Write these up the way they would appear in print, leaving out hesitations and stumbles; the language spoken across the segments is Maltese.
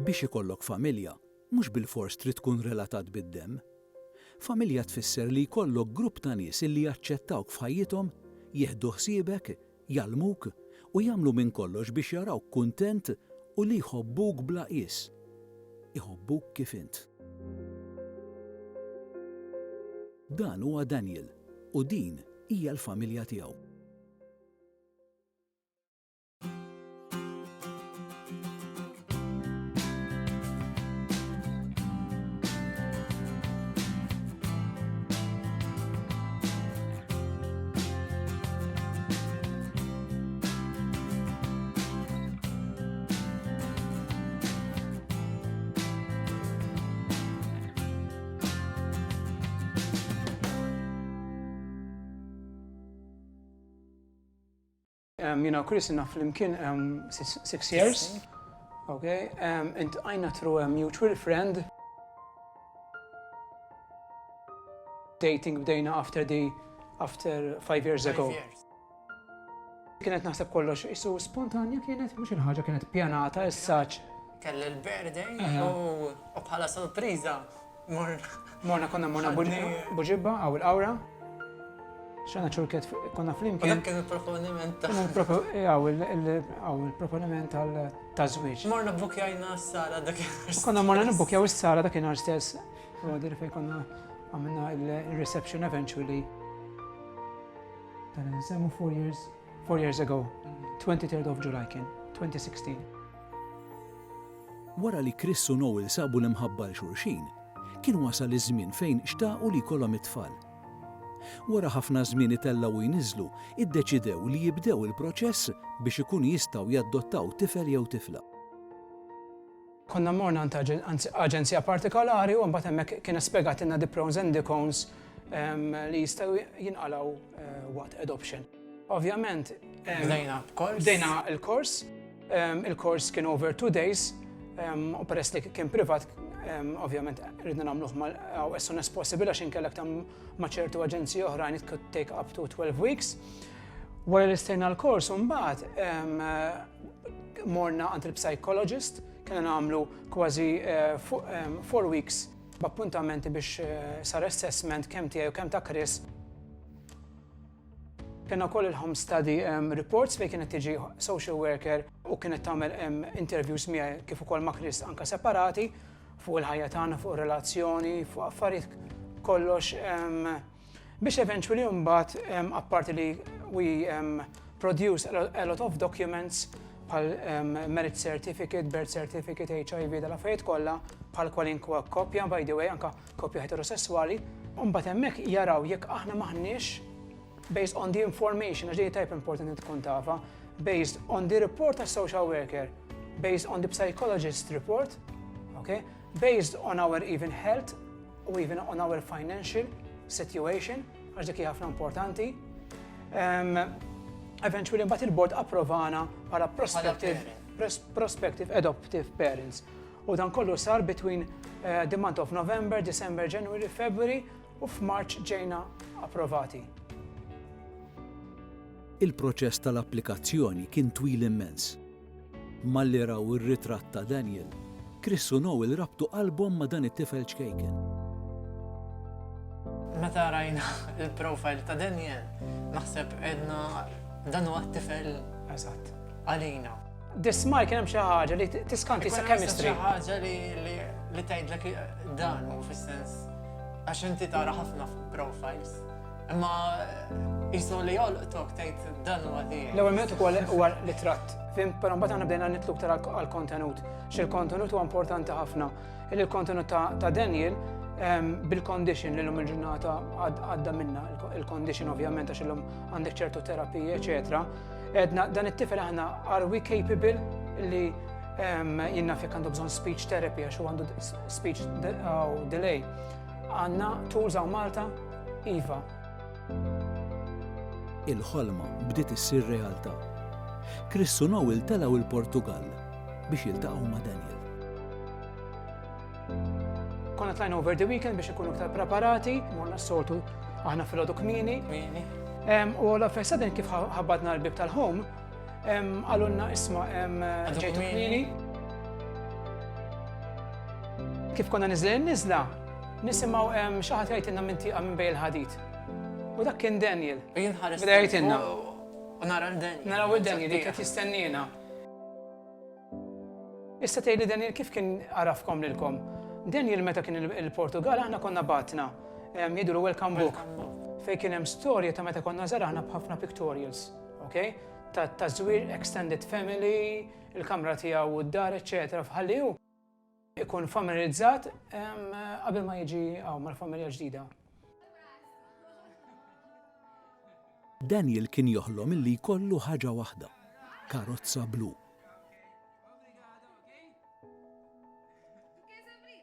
Biex ikollok familja, mhux bil-fors trid tkun relatat bid-demm. Familja tfisser li jkollok grupp ta' nies illi jaċċettawk f'ħajjithom, jieħdu ħsiebek, jalmuk u jagħmlu minn kollox biex jarawk kuntent u li jħobbuk bla qis. Iħobbuk kif int. Dan huwa Daniel u din hija l-familja tiegħu. Chris enough flimkien 6 years. Okay, intqajna through a mutual friend. Dating bdejna after 5 years ago. Kienet naħseb kollox isu spontanja kienet mhux il-ħaġa kienet pjanata issaċ. Kelli l-birthday u bħala sorpriża Morna buġibba għaw il-qawra. Xana ċurket konna flimkien. Kien il-proponiment ta' għaw il-proponiment tal-żwieġ. Morna bukjajna s-sala dakinhar. Konna morna nibbukjaw is-sala dakinhar stess. U għadir fejn konna għamilna il-reception eventually. Tal-nsemmu 4 years ago, 23rd of July kien, 2016. Wara li Chris u Noel sabu l-imħabba l-xulxin, kien wasal iż-żmien fejn xtaqu li jkollhom it-tfal. Wara ħafna żmien itellaw jniżlu, iddeċidew li jibdew il-proċess biex ikunu jistgħu jaddottaw tifel jew tifla. Konna morna għand aġenzija partikolari u mbagħad hemmhekk kien spjegatilna the pros and the cons li jistgħu jinqalgħu waqt adoption. Ovvjament bdejna il-kors. Il-kors kien over 2 days u peress li kien privat ovvjament rridna nagħmluh as soon as possible għax inkellek ma' ċertu aġenziji oħrajn it could take up to 12 weeks. Wara li stejna l-kors mbagħad morna għand il-psychologist kienu nagħmlu kważi 4 weeks b'appuntamenti biex sar assessment kemm tiegħi u kemm ta' Chris. Kienna wkoll il-home study reports fejn kienet tiġi social worker u kienet tagħmel interviews miegħi kif ukoll ma' Chris anke separati fuq il-ħajja tagħna, fuq relazzjoni, fuq affarijiet kollox biex eventually mbagħad apparti li we produce a lot of documents bħal marriage certificate, birth certificate, HIV dal-affarijiet kollha bħal kwalinkwa koppja by the way anke koppja heterosessuali. Mbagħad hemmhekk jaraw jekk aħna maħniex based on the information, għax type important tkun tafa, based on the report of social worker, based on the psychologist report, okay, based on our even health or even on our financial situation, għax dik ħafna importanti. Eventually, mbagħad il-board approvana bħala prospective adoptive parents. U dan kollu sar between the month of November, December, January, February u f'March ġejna approvati. Il-proċess tal-applikazzjoni kien twil immens. Malli raw ir-ritratt ta' Daniel, Chris u Noel rabtu qalbhom ma' dan it-tifel ċkejken. Meta rajna il-profile ta' Daniel, naħseb edna dan huwa t-tifel għalina. Dis-smaj kien hemm xi ħaġa li tiskanti sa' chemistry. Xi ħaġa li tgħidlek dan u fis-sens għax inti tara ħafna profiles. Imma jisu li jolqtok tgħid dan huwa dik. L-ewwel meta huwa ritratt. Fim, però mbagħad aħna bdejna nitlu aktar għall-kontenut. X'il-kontenut huwa importanti ħafna. Il-kontenut ta' Daniel bil-condition li l-lum il-ġurnata għadda minna, il-condition ovvjament għax l-lum għandek ċertu terapija, eccetera. Edna dan it-tifel aħna are we capable li jinna fek għandu bżon speech therapy għax u għandu speech delay. Għanna tools għaw Malta, Iva. Il-ħolma bdiet issir realtà. Chris u Noel telgħu il-Portugal biex jiltaqgħu ma' Daniel. Konna tlajna over the weekend biex ikunu aktar preparati, morna s-soltu aħna fil-ħodu kmini. U l-fessaden kif ħabbadna l-bib tal-home, għalunna isma ġejtu kmini. kif konna nizla, nisimaw xaħat jgħidilna minn bej il-ħadit. U dak kien Daniel. Jinħares. Beda jgħidilna. U nara l-Daniel. Naraw il-Daniel li qed jistennina. Issa tgħidli Daniel kif kien arafkom lilkom. Daniel meta kien il-Portugal aħna konna batna jgħidu welcome book. Fejn kien hemm storja ta' meta konna żgħar aħna b'ħafna pictorials, okay? Ta' żwieġ extended family, il-kamra tiegħu u d-dar, eċetera, f'ħalli hu ikun familiarizzat qabel ma jiġi mal-familja ġdida. Daniel kien joħlom illi jkollu ħaġa waħda, karozza blu.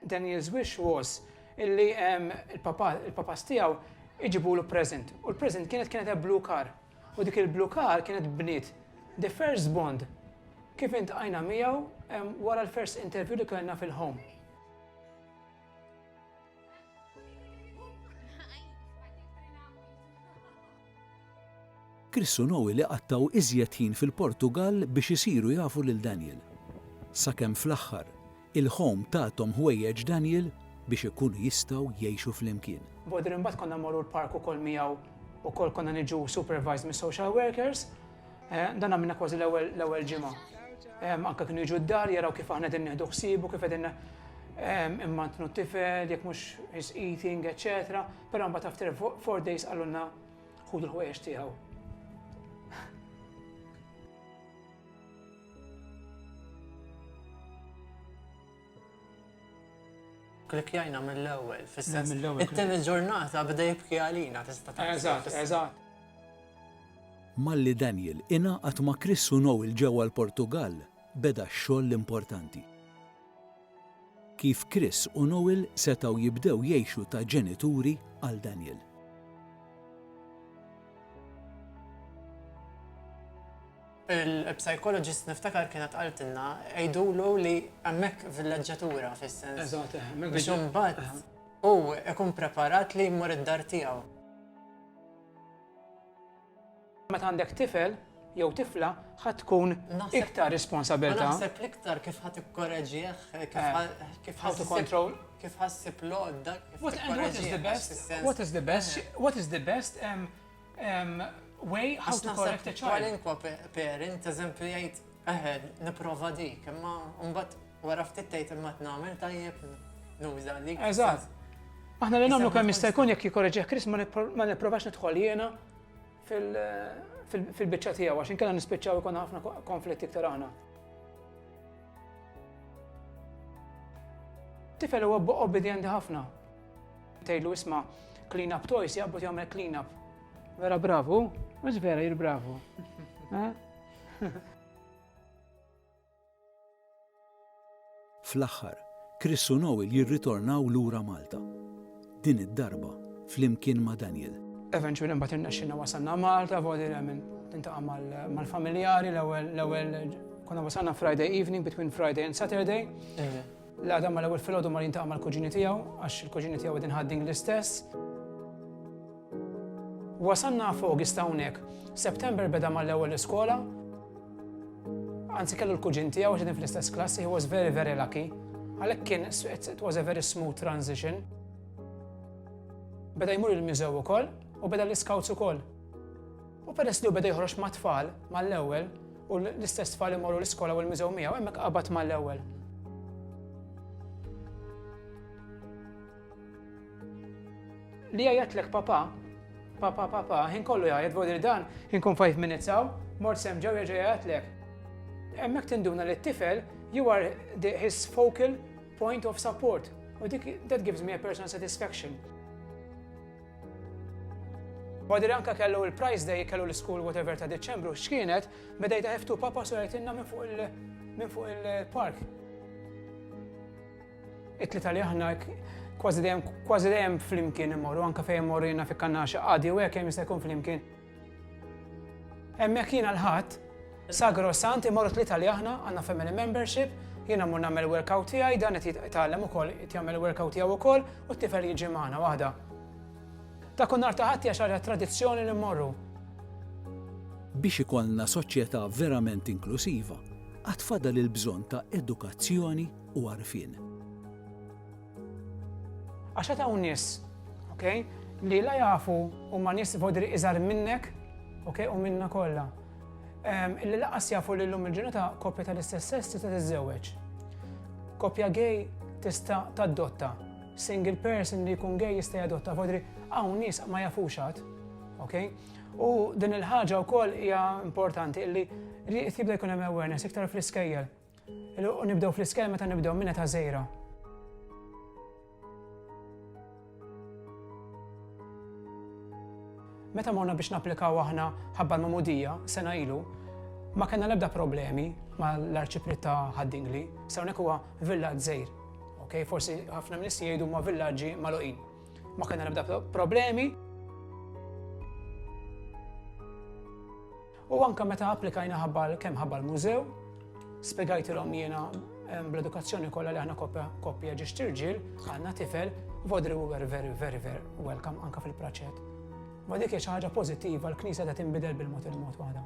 Daniel's wish was illi il-papas tiegħu iġibulu present. U l-present kienet blue car. U dik il-blue car kienet bniet The First Bond. Kif intqajna miegħu wara l-first interview li kellna fil-home. Chris u Noel qattaw iżjed ħin fil-Portugal biex isiru jafu lil Daniel. Sakemm fl-aħħar il-home tagħhom ħwejjeġ Daniel biex ikunu jistgħu jgħixu flimkien. Bodir imbagħad konna mmorru l-park ukoll miegħu ukoll konna niġu supervised mis social workers. Dan għamilna kważi l-ewwel ġimgħa. Anke kienu jiġu d-dar jaraw kif aħna qegħdin nieħdu ħsiebu, kif qegħdin immantnu t-tifel, jekk mhux his eating, etc. Però mbagħad after 4 days qalulna ħudu l-ħwejjeġ tiegħu. Klikjajna mill-ewwel, fis-sens. It-tieni ġurnata beda jibki għalina tista' tagħmel. Eżatt. Malli Daniel ingħaqad ma' Chris u Noel ġewwa l-Portugal beda x-xogħol importanti. Kif Chris u Noel setgħu jibdew jgħixu ta' ġenituri għal Daniel. Il-psychologist niftakar kienet qaltilna għajdulu li hemmhekk villaġġatura fis-sens. Eżatt, Biex imbagħad hu ikun preparat li jmur id-dar tiegħu. Meta għandek tifel jew tifla ħadd tkun iktar responsabilità. Naħseb l-iktar kif ħadd ikkoreġih, kif How to control. Kif ħassib lodda, kif What is the best way how to correct a child? Kwalinkwa parent, eżempju jgħid, nipprova dik, imma mbagħad wara ftit tgħid imma tnagħmel tajjeb nuża dik. Eżatt. Aħna li nagħmlu kemm jista' jkun jekk jikkoreġih Chris ma nipprovax nidħol jiena fil-biċċa tiegħu għax inkella nispiċċaw ikun ħafna konflitti iktar aħna. Tifel huwa obbedjenti ħafna. Tgħidlu isma' clean up toys jaqbad jagħmel clean up. Vera bravu, mhux vera jir bravu. Fl-aħħar, Chris u Noel jirritornaw lura Malta. Din id-darba flimkien ma' Daniel. Eventually mbagħad irnexxinna wasalna Malta, vodi tintaqa' mal-familjari l-ewwel konna wasalna Friday evening between Friday and Saturday. L-għada mal-ewwel filgħodu mar jintaqa' mal-kuġini tiegħu għax il-kuġini tiegħu qegħdin ħaddin l-istess. Wasalna fuq hawnhekk. September beda mal-ewwel iskola. Anzi kellu l-kuġin tiegħu għax fl-istess klassi, he was very, very lucky. Għalhekk kien it was a very smooth transition. Beda jmur il-mużew ukoll u beda l-iskawts ukoll. U peress li hu beda joħroġ ma' tfal mal-ewwel u l-istess tfal imorru l-iskola u l-mużew miegħu hemmhekk qabad mal-ewwel. Li jgħidlek papa, ħin kollu jgħid vodi dan, ħin kun 5 minutes għaw, mort sem ġew jerġa' jgħidlek. Hemmhekk tinduna li t-tifel, you are his focal point of support. U that gives me a personal satisfaction. Vodi anka kellu il-prize day, kellu l-school whatever ta' Deċembru, x'kienet, beda jtaħeftu papa su jgħidilna minn fuq il-park. It-tlieta li aħna kważi dejjem flimkien immorru, anke fejn immorru jiena fik-Kannaxa qadi u hekk hemm jista' jkun flimkien. Hemmhekk jiena l-ħadd sagro sant imorru tlieta li aħna għandna family membership, jiena mmur nagħmel workout tiegħi, dan qed jitgħallem ukoll qed jagħmel workout tiegħu wkoll u t-tifel jiġi magħna waħda. Ta' kun nhar ta' ħadd hija xi tradizzjoni li mmorru. Biex ikollna soċjetà verament inklusiva, għad fadal il-bżonn ta' edukazzjoni u għarfien. Għaxa ta' nies, okay, li la jafu u ma' nies vodri iżar minnek, okay, u minna kollha. Illi laqas jafu li l-lum il-ġurnata koppja tal-istess sess tista' tiżżewweġ. Koppja gay tista' tadotta. Single person li jkun gay jista' jadotta, vodri hawn nies ma jafuxat, okay? U din il-ħaġa wkoll hija importanti illi jibda jkun hemm awareness iktar fl-iskejjel. U nibdew fl-iskejjel meta nibdew minn ta' żejra. Meta morna biex napplikaw aħna ħabba l-mamudija sena ilu, ma kellna l-ebda problemi ma l-arċiprit ta' Ħaddingli, sa hawnhekk huwa villaġġ żgħir. Okay, forsi ħafna nies jgħidu ma' villaġġi magħluqin. Ma kellna l-ebda problemi. U anke meta applikajna kemm ħabba l-mużew, spjegajtilhom jiena bl-edukazzjoni kollha li aħna koppja ġiex tirġiel, għandna tifel, vodri were very welcome anke fil-praċet. Ma dik hija xi ħaġa pożittiva, l-Knisja qed tinbidel bil-mod waħda.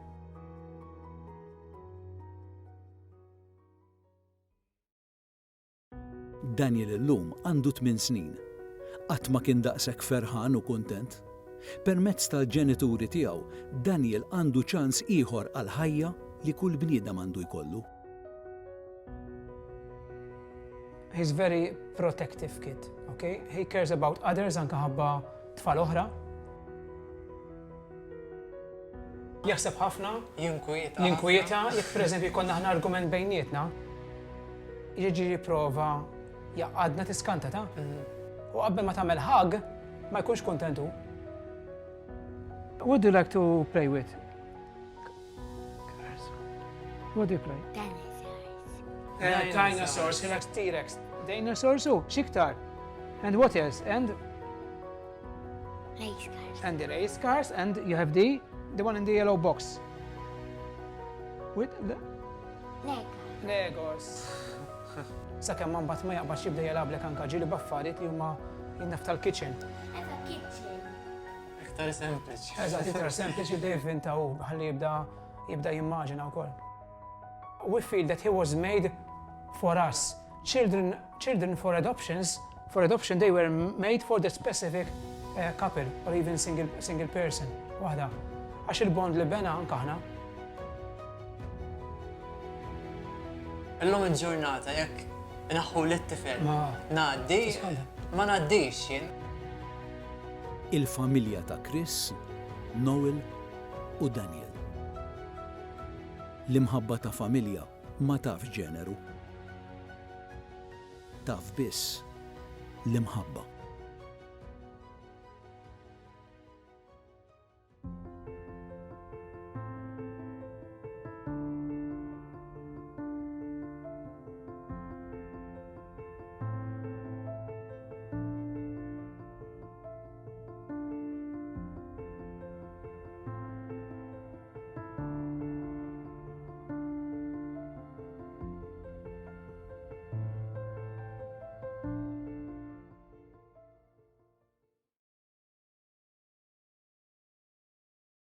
Daniel illum għandu 8 snin. Qatt ma kien daqshekk ferħan u kuntent. Permezz tal-ġenituri tiegħu, Daniel għandu ċans ieħor għal ħajja li kull bniedem għandu jkollu. He's very protective kid, okay? He cares about others anke ħabba tfal oħra. Jaħseb ħafna. Jinkwieta, jekk pereżempju jkollna aħna argument bejnietna, jiġi jipprova jaqgħadna tiskanta ta'. U qabel ma tagħmel hug ma jkunx kontentu. What do you like to play with? What do you play? Dinosaurs. Dinosaurs. He likes T-Rex. Dinosaurs too. Xiktar. And what else? And Race cars. and the race cars, and you have the one in the yellow box. With the Lego. Legos. Sakemm ma mbagħad ma jaqbadx jibda jelablek anke ġieli b'affarijiet li huma jinnaf tal-kitchen. Have a kitchen. Iktar sempliċi. Eżatt, iktar sempliċi jibda jivvinta hu ħalli jibda jimmaġina wkoll. We feel that he was made for us. Children for adoption they were made for the specific couple or even single person. Waħda. Għax il-bond li bena anke aħna. Illum il-ġurnata jekk naħħu l-tifel. Ngħaddi, ma ngħaddix jien. Il-familja ta' Chris, Noel u Daniel. L-imħabba ta' familja ma taf ġeneru. Taf biss l-imħabba.